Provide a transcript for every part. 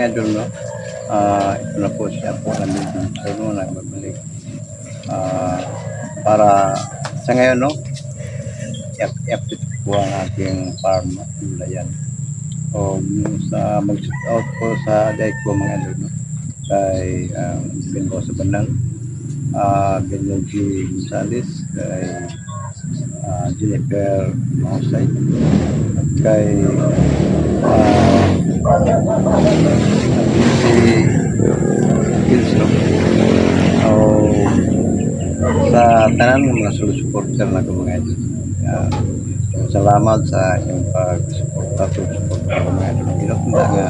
idol, no? Ito na po siya po namin dito, no? Nagbabalik. Para sa ngayon, no? I-update po ang ating farm, no? Gulayan. O sa mag-shoot out po sa dahil po mga idol, no? Kay Benbo sa Banang, Benbo G. Gonzales, kay Jennifer Mausay, at kay si Kills, no? O sa tanan ng mga supporter na ko mga idol. Salamat sa inyong pag-suporta ko mga idol. Ginatanda nga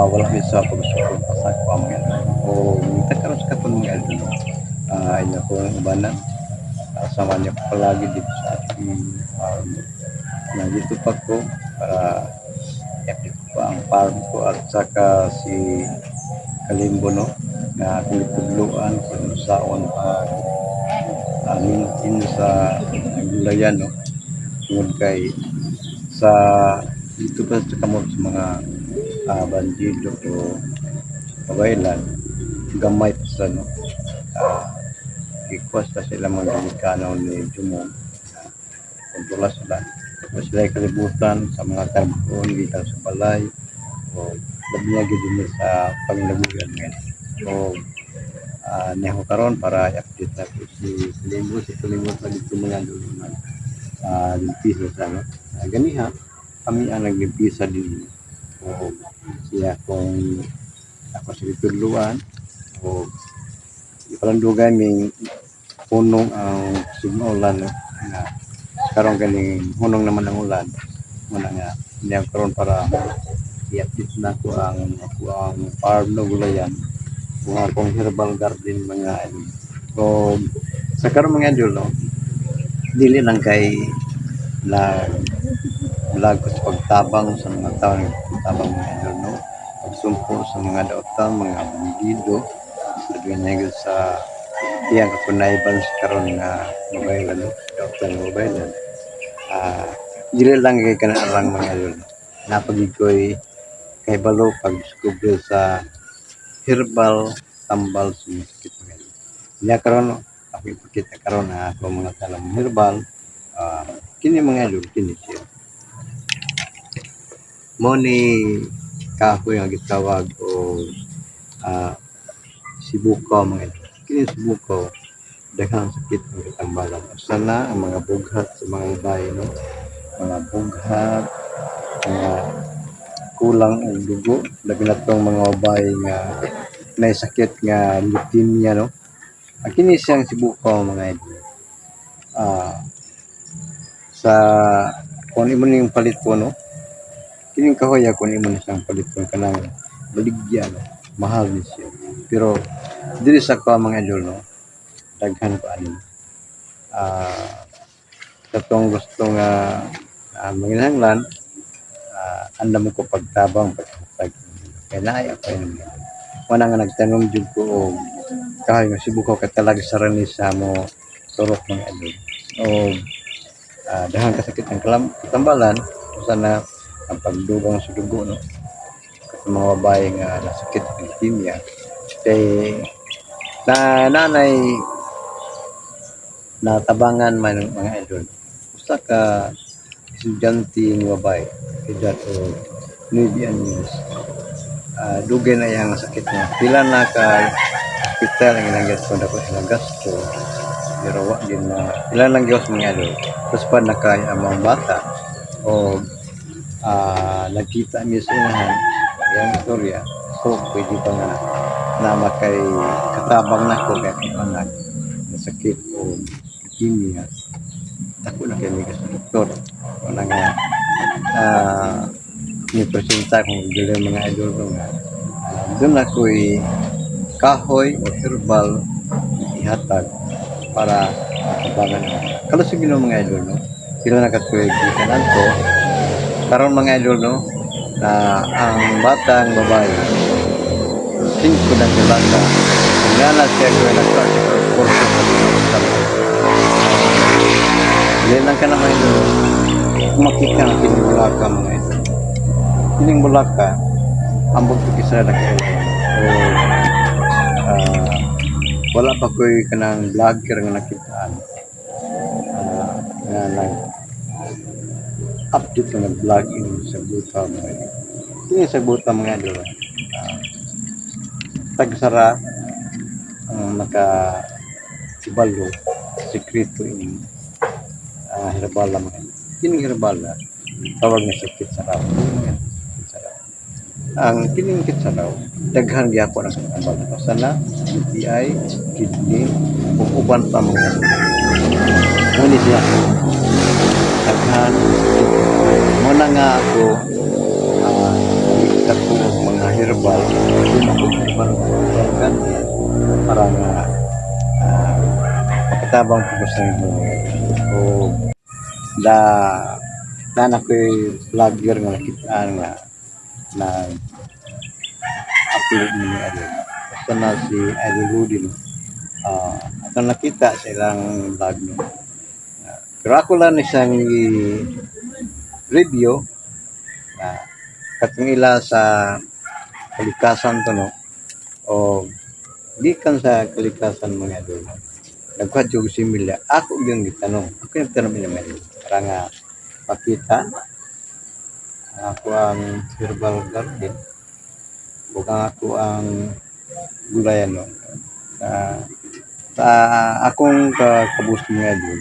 wala bisa pag-suporta sa ako mga idol. O nagtakaroon sa katong mga idol. Inyo ko ang ubanan. Sama niyo palagi dito sa ating farm. Nandito pa ko para i-update ko ang farm ko at saka si Kalimbo, no? Na kulitudluan kung saan amin sa gulayan, no? Tungod kay sa dito pa sa kamot sa mga bandido o kabaylan gamay pa sa, no? Request pa sila mga Dominikano ni Jumong kontrola sila. Tapos sila kalibutan sa mga tagpuan gikan sa balay o labiya gid sa panglabuyan ngayon. So niya ko karon para i-update na po si Kalimbo sa dito mga lulunan limpisa sa, no? Ganiha kami ang naglimpisa din o siya kung ako sa ditudluan o ipalandugan may punong ang signulan, no? Na karon ganing hunong naman ang ulan muna nga niya karon para i-update na ko ang farm no gulayan kung akong herbal garden mga idol. So sa karon mga idol, no? Dili lang kay na vlog ko sa pagtabang sa mga tao pagtabang mga idol, no? Pagsumpo sa mga dautan, mga bandido, sabihan sa iyang kapunayban sa karon nga mobile, no? Dautan mobile. Dili lang kay kanarang mga idol. Napagid ko'y kay balo pag-discover sa herbal tambal sa sakit mga idol. Niya karon, no? Ako ipakita karon na ako mga talam herbal. Kini mga idol, kini siya. Mo ni kahoy ang gitawag o sibukaw mga idol. Kini sibukaw daghang sakit ang katambalan. Sana ang mga bughat sa mga bahay, no? Mga bughat, mga kulang ang dugo, labi na itong mga bahay nga may sakit nga leukemia, no? Kini siyang sibukaw mga idol. Sa kung imo ning paliton, no? Kining kahoy kung imo na siyang paliton kanang baligya, no? Mahal ni siya. Pero dili sa ka mga idol, no? Daghan pa ani. Katong gusto nga manginahanglan andam ko pagtabang paghatag. Kaya naaya pa yun. Wala nga nagtanong jud ko og kahoy nga sibukaw ka talaga sa ranis sa mo turok mga idol. O daghang kasakit ang katambalan sana ang pagdugang sa dugo, no? Kasi mga babae nga nasakit ng leukemia kay nanay natabangan man ng mga idol. Usa ka estudyante ni babae edad o 9 anyos. Dugay na yang sakit niya. Pila na ka hospital ang ilang gasto na ko ilang gasto. Pero wa din na pila lang gyud mga idol. Tapos pa nakay among bata o nagkita mi sa inahan yang istorya. So pwede pa nga na makay katabang na ko kay anak na sakit o leukemia. Ako na kay mga doktor. Wala nga presenta kung dili mga idol ko nga doon ako'y kahoy o herbal ihatag para makabangan. Kalusog yun mga idol, no? Pila na katuig ikanan to karon mga idol, no? Na ang batang babae 5 na kilata nga siya ko na kurso sa dili lang ka naman idol makita ang kining bulaka mga idol. Kining bulaka ambot ko kisa nakailan o ah, wala pa ko'y kanang vlogger nga nakitaan nga nag-update nga nag-vlog in sa buta mga idol. Kini sa buta mga idol, tagsara ang naka-ibalo, sekreto in herbala mga idol. Kining herbala, tawag na siya kitsaraw. Sakit sa raw. Ang kining kitsaraw, daghan gyapon ang herbala. Sana, UTI, kidney, ug uban pa mga idol. Muna siya, daghan, muna nga ako, nakita ko mga herbal, lumabot na herbal para nga makatabang ko sa inyo. O da na ko'y vlogger nga nakitaan nga na upload mo ni Idol. Basta na si Idol Rudy no. Ako nakita sa ilang vlog no. Pero ako lang isang review na katong ila sa kalikasan to no. O gikan sa kalikasan mga idol. Nagkuha yung similya. Ako yung gitanong. Ako yung tanong nila mga idol. Para nga pakita ako ang herbal garden. Bukan ako ang gulayan no. Sa akong kabus mga idol.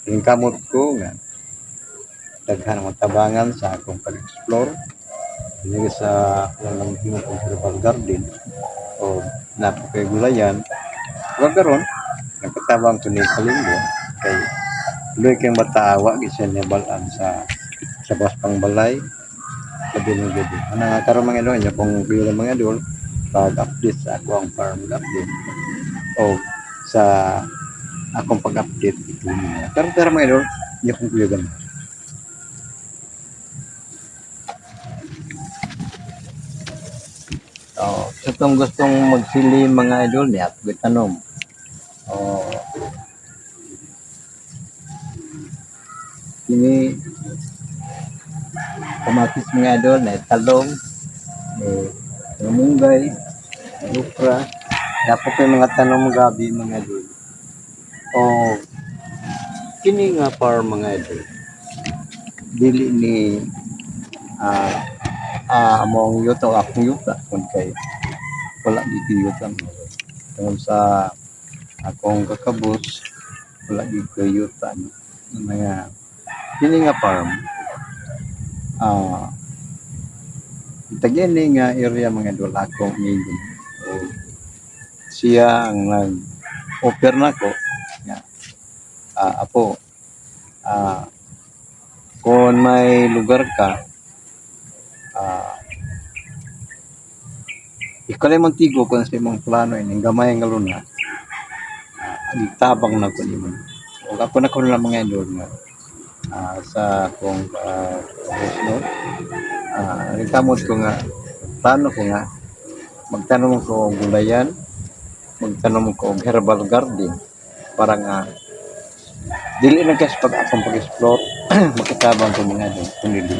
Yung kamot ko nga daghan ang tabangan sa akong pag-explore hindi sa walang himo kong herbal garden o napakagulayan gagaron nagkatabang to ni Kalinggo kay luy kang mataawa gisa niya balaan sa bas pang balay labi ng gabi ana nga karon mga idol nya kung kuyo mga idol pag-update sa akong farm garden o sa akong pag-update ito niya pero mga idol nya kung kuyo gan. Oh, sa itong gustong magsili mga idol niya, tanom. Oh, ini kamatis mga idol na talong, munggay, lukra, dapat ko mga tanong gabi mga idol. Oh, kini nga par mga idol. Dili ni among yuto akong yuta kung kay wala dito yuta tungkol sa akong kakabos wala dito yuta mga kini nga farm tagyan nga area mga idol akong ingin siya ang nag-offer na ko nga apo kung may lugar ka ikalay mong tigo kung sa imong plano ining gamay nga luna tabang na ko nimo o ako na ko lang mga idol nga sa akong no rekamot ko nga plano ko nga magtanong ko og gulayan magtanong ko og herbal garden para nga dili na kasi pag akong pag-explore makatabang ko mga idol kundi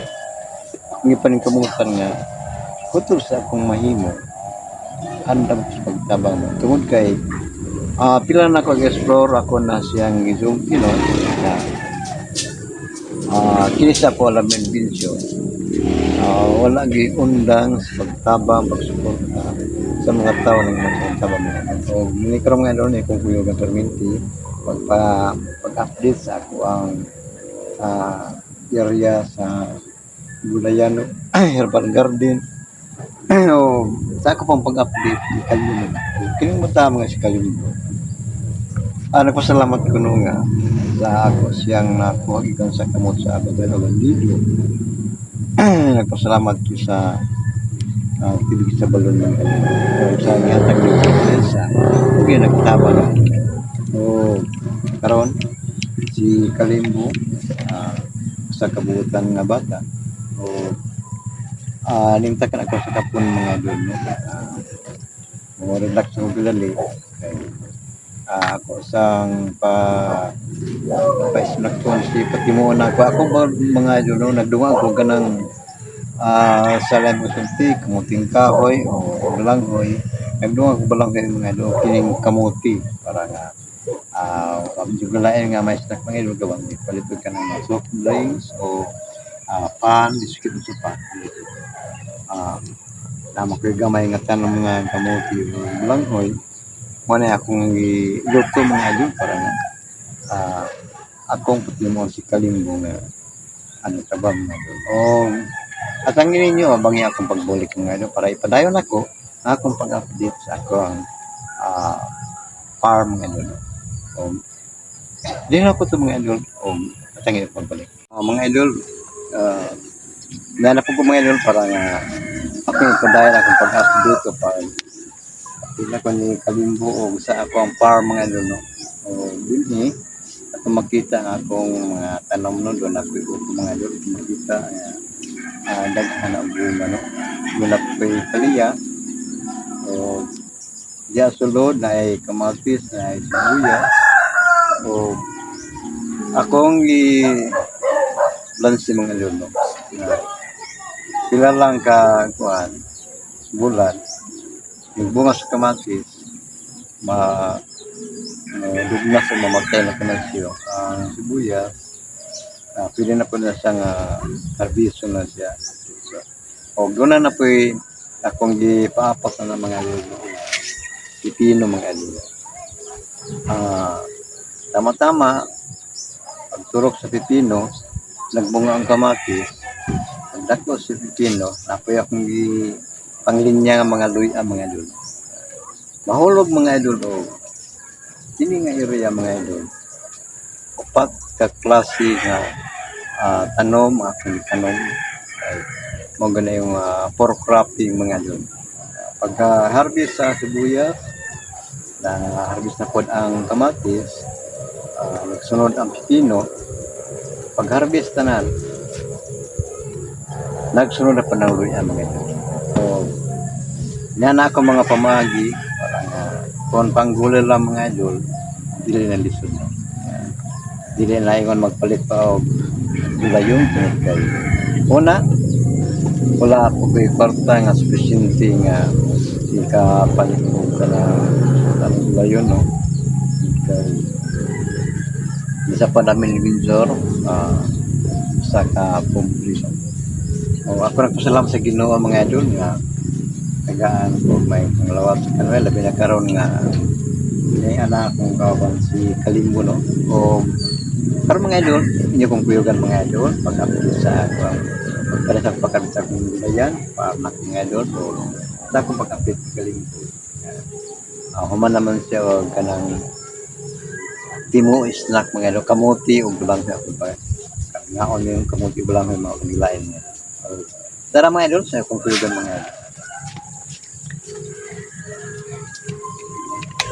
hindi pa rin kamutan nga kutol sa akong mahimo andam sa pagtabang mo tungod kay pila na ako explore ako na siyang isong kini sa ko alam yung binsyo wala giundang sa pagtabang pagsuporta sa mga tao ng magtabang mo o minikarong nga doon kung kuyo ng perminti pag-update sa ako ang area sa gulayan herbal garden o sa ako pang pag-update ni Kalimbo kining mata mga si Kalimbo nagpasalamat ko nung nga sa ako siyang nakuha ikan sa kamot sa Abagalawan Lido nagpasalamat ko sa tibig sa balon ng Kalimbo sa niyatag ng Paglensa huwag yung nagtabang o karon si Kalimbo sa kabuutan nga bata o nimtakan ako sa kapon mga doon mga relax ko bilali ako sang pa-snack ko si patimuon ako ba mga doon nagdunga ako ganang sa live usulti, kamuting kahoy o balanghoy. Nagdungan ko balanghoy mga idol, kining kamuti para nga medyo galain nga may snack mga idol gawang ipalitod ka ng mga soft drinks o pan, biscuit sa pan. Naman ko gamay nga tanong mga kamuti o balanghoy. Muna akong iluto mga idol para nga akong patimon si Kalimbo nga ano tabang na doon. At ang ninyo, abangi akong pagbulik mga idol para ipadayon ako akong pag-update sa akong farm mga idol. Di na po ito mga idol. At ang pagbalik. Mga idol, nanap ko mga idol para nga akong ipadayon akong pag-update o para pila ko ni Kalimbo o sa ako ang farm mga idol. No? Din ako makita ang akong mga tanom no doon ako ito mga idol makita daghan na bunga no doon ako kaliya o diya sulod na ay kamatis na ay sibuyas o akong lansi mga idol no pila lang ka kuan bulan nagbunga sa kamatis dugna sa mamatay na kanasyo ang sibuyas pwede na po na siyang harbiso na siya so, doon na po akong gipaapak na ng mga pipino mga idol tama-tama pagturok sa pipino nagbunga ang kamatis nagdako sa pipino napoy akong panglinya ng mga luya mga idol mahulog mga idol kini nga area mga idol upat ka klase nga tanom akong tanom mo gana yung for cropping mga idol pagka harvest sa sibuyas na harvest na pod ang kamatis nagsunod ang pipino pag harvest tanan nagsunod na pa ng luya mga idol so yan ako mga pamagi parang kung panggulay lang mga idol dili na lisod no dili na ingon magpalit pa og gulayon kay una wala ako kay kwarta nga sufficiente nga ika palit ko kana gulayon no kay isa pa namin Windsor sa ka-publish ako nagpasalamat sa Ginoo mga idol nga tagaan ko may panglawat sa kanila labi na karon nga may anak kong kawan si Kalimbo no pero mga idol inyo kong kuyugan mga idol pag-update sa pagkala sa pagkabita kong gulayan para mga idol sa akong pag-update si Kalimbo human naman siya o kanang timo snack mga idol kamuti o gulang sa akong pa ngaon yung kamuti gulang yung mga kagilain niya tara mga idol sa akong kuyugan mga idol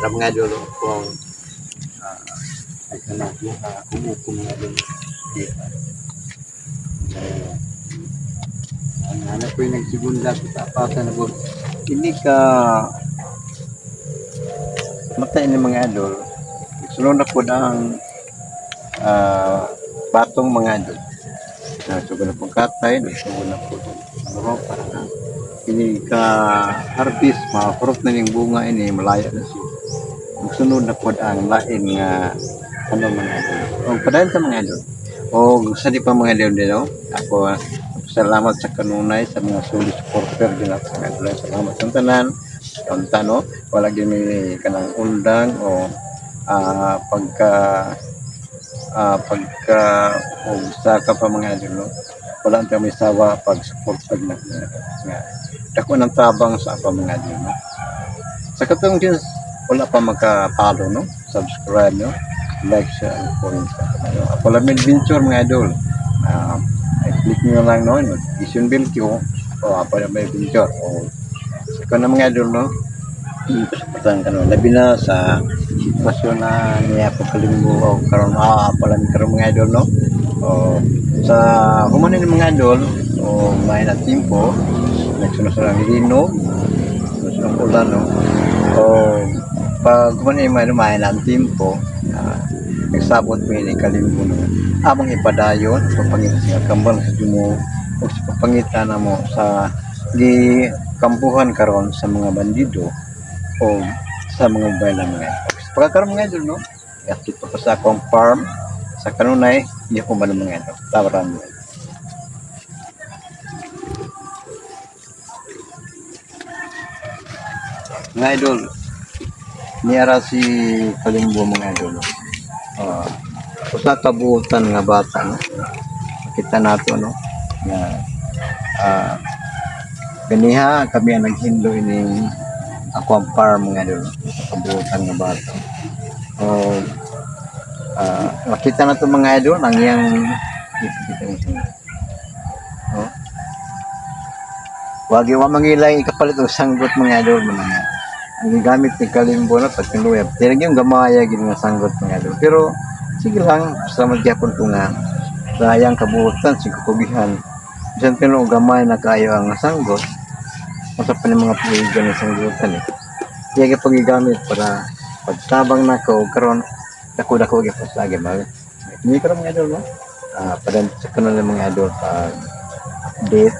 mga idol kung ay kanak mo umupo mga idol ang anak ko yung nagsibunda sa tapatan na hindi ka matay ng mga idol sunod na po ang batong mga idol sunod na po katay sunod na po para na ini ka harvest makurot na yung bunga ini malaya na siya sunod na po ang lain nga mga idol padayon sa mga idol sa di pa mga idol dito ako salamat sa kanunay sa mga solid supporter din at sa mga idol salamat sa tanan kanta no wala gini kanang undang pagka sa ka pa mga idol no wala ang kami sawa pag support na nga dako ng tabang sa pa mga idol no sa katong din wala pa magka-follow no subscribe no like share and comment ako lang adventure mga idol i-click nyo lang no notification bell ko apa na may adventure sa na mga idol no pasapatan ka no labi na sa sitwasyon na niya po Kalimbo karon pala karon mga idol no sa humanin mga idol may na timpo nagsunod-sunod ang linog sunod ang ulan no pag kumanin may ng timpo nagsabot mo ni Kalimbo no amang ipadayon so panginoon sa kambal sa Jumo o sa papangitan na mo sa di kampuhan karon sa mga bandido o sa mga bayan mga idol. Pagkakaroon mga idol, no? Yatot pa sa akong farm sa kanunay, hindi ko ba mga idol. Tawaran mo. Mga idol, niyara si Kalimbo mga idol. Uh, Usa kabuutan nga bata, no? Kita nato, no? Na ganiha kami ang naghindo ining ako ang farm mga idol. Kabuutan nga bata. O makita na to mga idol ang iyang wag yung mangilay ikapalit o sanggot mga idol mga ang gamit ni Kalimbo na pagkiluya tinag yung gamaya gid nga sanggot mga idol pero sige lang sa magyapon ko nga sayang kabuutan sigkubihan diyan pero gamay na kayo ang sanggot sa pa mga puligan ng sanggutan kaya pagigamit para pagtabang na ko karon dako gyapon sa gamay ni karon mga idol no pada sa kanang mga idol pag update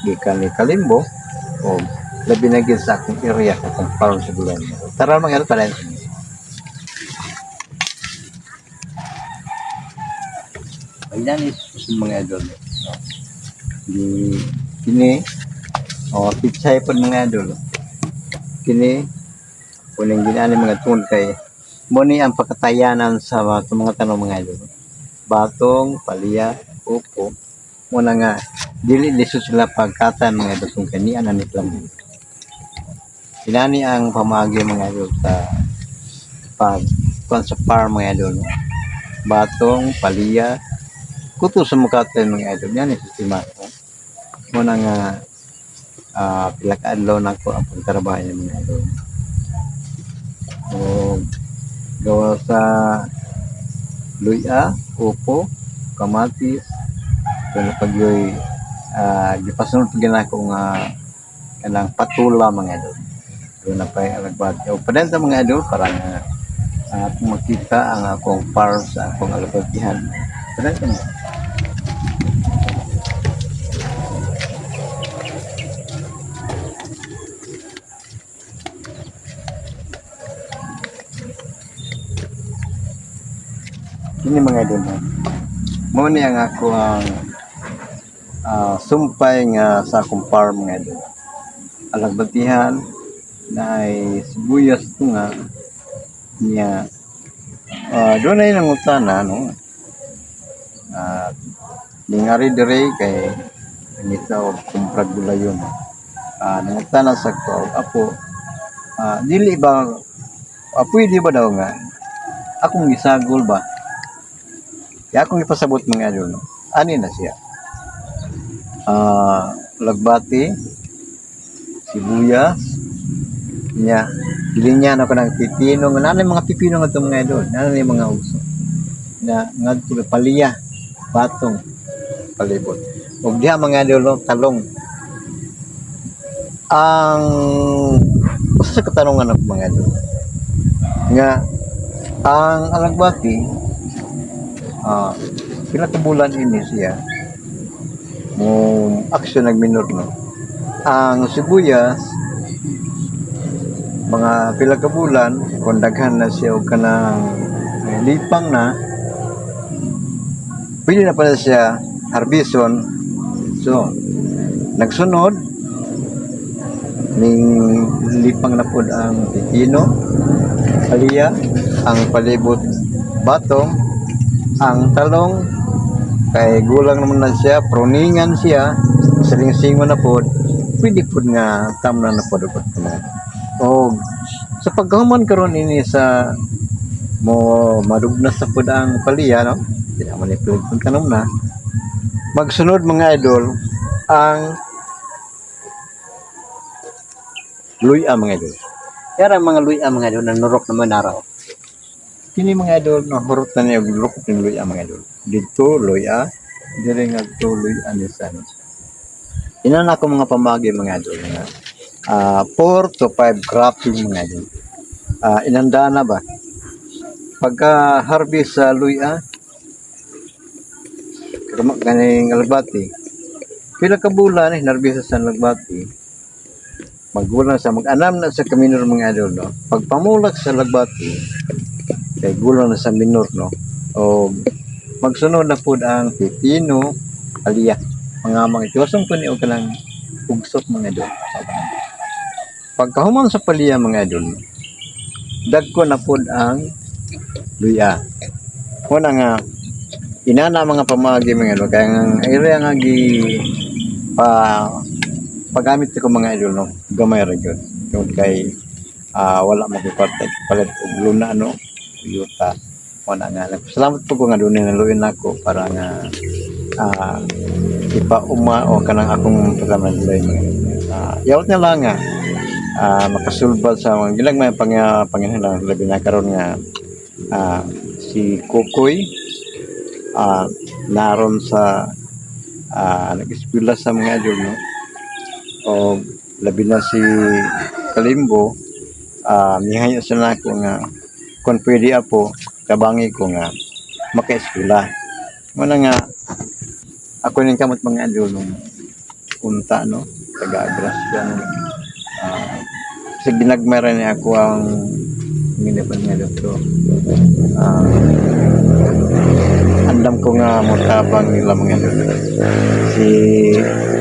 gikan ni Kalimbo o labi na gid sa akong area akong farm sa bulan. Tara mga idol pala. Ayan is mga idol. Di kini pichay pa mga idol. Kini kuning ginani mga tun kay mo ni ang pagkatayanan sa mga tanong mga idol. Batong, palya, upo, mo na nga dili lisod sila pagkatan mga idol kung kanian na nitlang. Inani ang pamagi mga idol sa farm mga idol. Batong, palya, kuto sa mukatan mga idol. Yan ang sistema ko. Mo na nga pila ka adlaw na ko ang pagtrabaho ng mga idol. O gawa sa luya, upo, kamatis, kung pagyoy gipasunod pagyan ako nga kanang patula mga idol. Doon na pa alagbati. O padenta mga idol para nga makita ang akong farm sa akong alagbatihan. Padenta mo. Kini mga idol mo ni ang ako ang sumpay nga sa akong farm nga idol. Alagbatihan na ay sibuyas ito nga niya doon ay nangutana no ningari dire kay nita o kumprag gula yun nangutana sa ko apo dili ba pwede ba daw nga akong gisagol ba kaya akong ipasabot mga idol no ani na siya lagbati sibuyas niya gilinyan ako ng pipino nga nanay mga pipino nga itong mga idol nanay mga uso na nga palya batong palibot ug diha mga idol talong ang usa sa katanungan ako mga idol nga ang alagbati pila ka bulan ini siya mo aksyon nagminor no ang sibuyas mga pila ka bulan kung daghan na siya og kanang lipang na pwede na pala siya harbison so nagsunod ning lipang na pud ang pipino palya ang palibot batong ang talong kay gulang naman na siya pruningan siya siling-singon na pud pwede pud nga tamnan na pud o sa pagkahuman karon ini sa mo madugnas sa pud ang palya no tidak man ipud kung tanom na magsunod mga idol ang luya mga idol kaya mga luya mga idol nanurok naman araw kini mga idol nahurot na niya lukot ng luya mga idol dito luya dire nga to luya ni san ina na ako mga pamagi mga idol nga 4 to 5 cropping mga idol inanda na ba pagka harvest sa luya kaning alagbati pila ka bulan nerbyos sa Lagbati. Magulang sa mag-anam na sa kaminor mga idol no. Pagpamulak sa Lagbati kay gulang na sa minor no. O magsunod na pud ang pipino, aliya. Mga itiwasong po niyo kanang ugsok mga idol. Pagkahuman sa paliya mga idol, dagko na pud ang luya. Una nga inana mga pamagi mga idol kaya nga area nga gi pa paggamit ko mga idol no gamay ra gyud tungod kay wala magiparte palit og luna no yuta wala nga salamat po ko nga dunay naluin nako para nga ipauma o kanang akong pagkamanlay yawat na lang nga makasulbad sa mga ginagmay panginahanglan labi na karon nga si Kukoy naron sa nag-eskwela sa mga idol no o labi na si Kalimbo mihayo sa nako nga kung pwede ako kabangi ko nga maka-eskwela muna nga ako ning kamot mga idol nung unta no taga-Agrasya no kasi ginagmara ni ako ang minapan nga doktor andam ko nga motabang nila mga idol si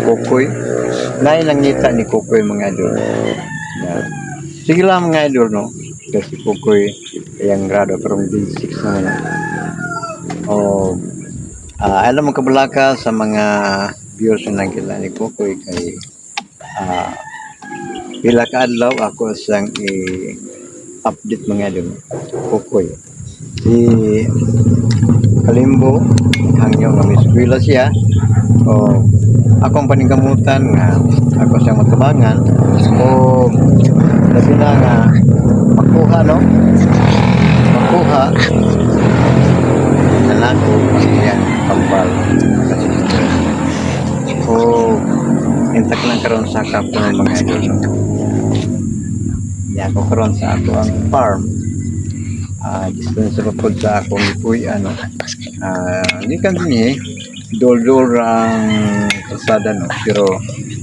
Kukoy nain lang ngita ni Kukoy mga idol sige lang mga idol no kasi Kukoy yang grado karong grade 6 na o alam mo kabalaka sa mga viewers na nakita ni Kukoy kay pila ka adlaw ako sang i-update mga idol Kukoy si Kalimbo hangyo nga eskwela siya o akong paningkamutan nga ako siyang matabangan o labi na nga makuha no makuha na ko yan pambal o intak lang karon sa kapon ng mga idol no yan ko karon sa ako ang farm distance sa pod sa akong ipuy ano hindi kan din dol-dol ang kalsada no pero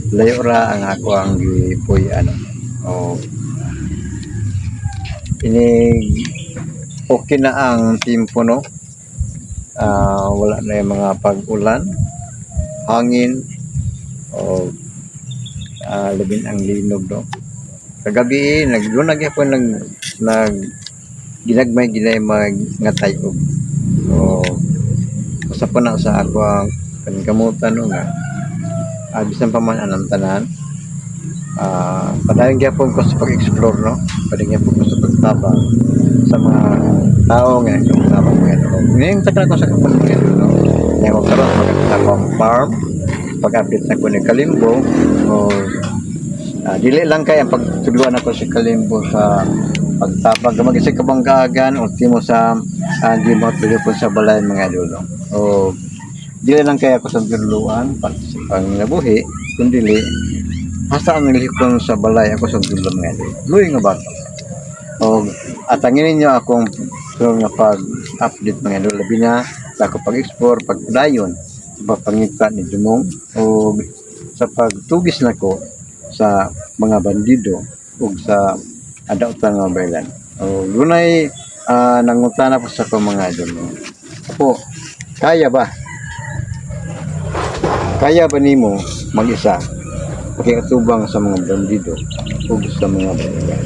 layo ra ang ako ang ipuy ano o ini okay na ang timpo no wala na yung mga pag-ulan hangin o labing ang linog no kagabi nagdunag ako nag ginagmay nga tayo o usa pa na sa ako ang paningkamutan no nga bisan pa man anang tanan padayon gyapon ko sa pag-explore no padayon gyapon ko sa pagtabang sa mga tao nga tabang mga no ngayong takla ko sa kapon mga no nga ko karon magkakita ang farm pag-update na ko ni Kalimbo o dili lang kay ang pagtuluan ako si Kalimbo sa pagtabag mag-isip kabanggagan ultimo sa di mo po sa balay mga idol no? O dili lang kaya ako sa tuluan pang nabuhi kundi hasta ang nilihikon sa balay ako sa tuluan mga idol luy nga ba o atangin ninyo akong nga pag-update mga idol labi na ako pag-explore pagdayon pangita ni Dumong o sa pagtugis nako sa mga bandido o sa adautan nga baylan. O dunay nangutana po sa mga idol. Apo, kaya ba? Kaya ba nimo mag-isa pakikatubang sa mga bandido o sa mga baylan?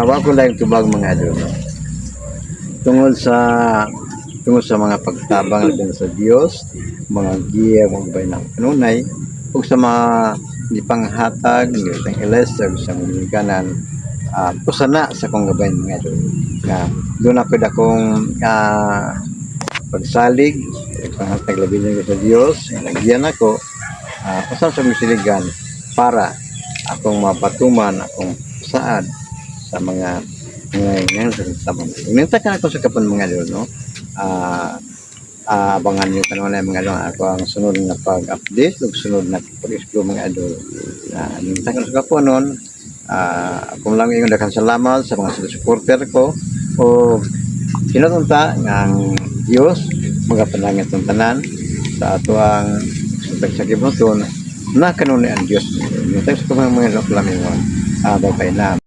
Wa ko lang tubag mga idol. Tungod sa mga pagtabang laban sa Dios, mga giya mga baylan kanunay ug sa mga ipanghatag ng elester sa mga kanan pusana sa kong gabay mga idol nga doon ako dakong pagsalig panghatag labi niya sa Dios nagyan ako usan sa misiligan para akong mapatuman akong saad sa mga ngayon sa tamang mintakan ako sa kapon mga idol no abangan nyo kanunay mga idol ako ang sunod na pag-update ug sunod na pag-explore mga idol mintakan sa kapon nun kung lang yung daghang salamat sa mga supporter ko o sinutunta ng Diyos mga panangit ng tanan sa ato ang tag sa gibuton na kanunay ang Dios. Yung tayo sa mga lamingon, abay pa inam.